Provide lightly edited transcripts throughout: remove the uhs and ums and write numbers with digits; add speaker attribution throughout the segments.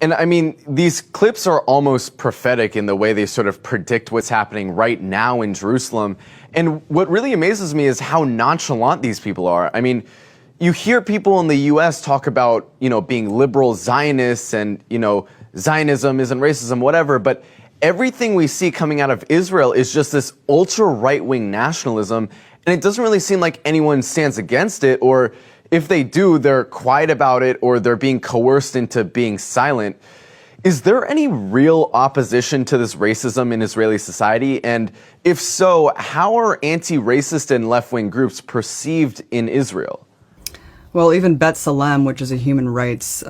Speaker 1: And I mean, these clips are almost prophetic in the way they sort of predict what's happening right now in Jerusalem. And what really amazes me is how nonchalant these people are. I mean, you hear people in the U.S. talk about, being liberal Zionists and, Zionism isn't racism, whatever. But everything we see coming out of Israel is just this ultra right-wing nationalism. And it doesn't really seem like anyone stands against it, or if they do, they're quiet about it, or they're being coerced into being silent. Is there any real opposition to this racism in Israeli society? And if so, how are anti-racist and left-wing groups perceived in Israel?
Speaker 2: Well, even B'Tselem, which is a human rights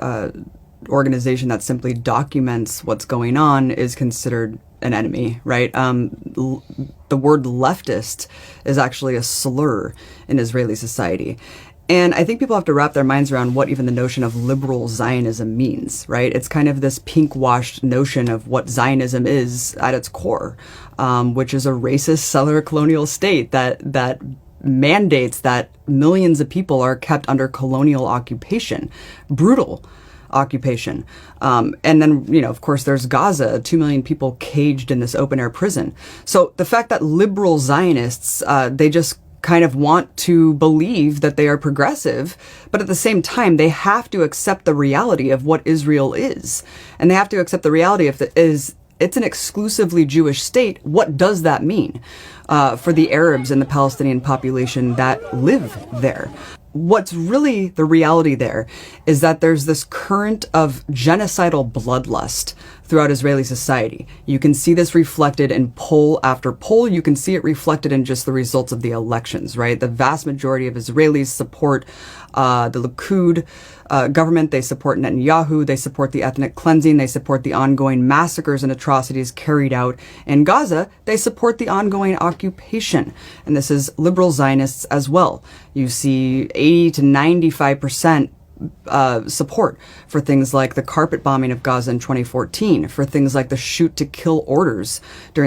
Speaker 2: organization that simply documents what's going on, is considered an enemy, right? The word leftist is actually a slur in Israeli society. And I think people have to wrap their minds around what even the notion of liberal Zionism means, right? It's kind of this pink-washed notion of what Zionism is at its core, which is a racist settler colonial state that mandates that millions of people are kept under colonial occupation, brutal occupation. And then, of course, there's Gaza, 2 million people caged in this open-air prison. So the fact that liberal Zionists, they just kind of want to believe that they are progressive, but at the same time, they have to accept the reality of what Israel is. And they have to accept the reality of it's an exclusively Jewish state. What does that mean for the Arabs and the Palestinian population that live there? What's really the reality there is that there's this current of genocidal bloodlust throughout Israeli society. You can see this reflected in poll after poll. You can see it reflected in just the results of the elections, right? The vast majority of Israelis support the Likud government. They support Netanyahu. They support the ethnic cleansing. They support the ongoing massacres and atrocities carried out in Gaza. They support the ongoing occupation. And this is liberal Zionists as well. You see 80 to 95% support for things like the carpet bombing of Gaza in 2014, for things like the shoot to kill orders during the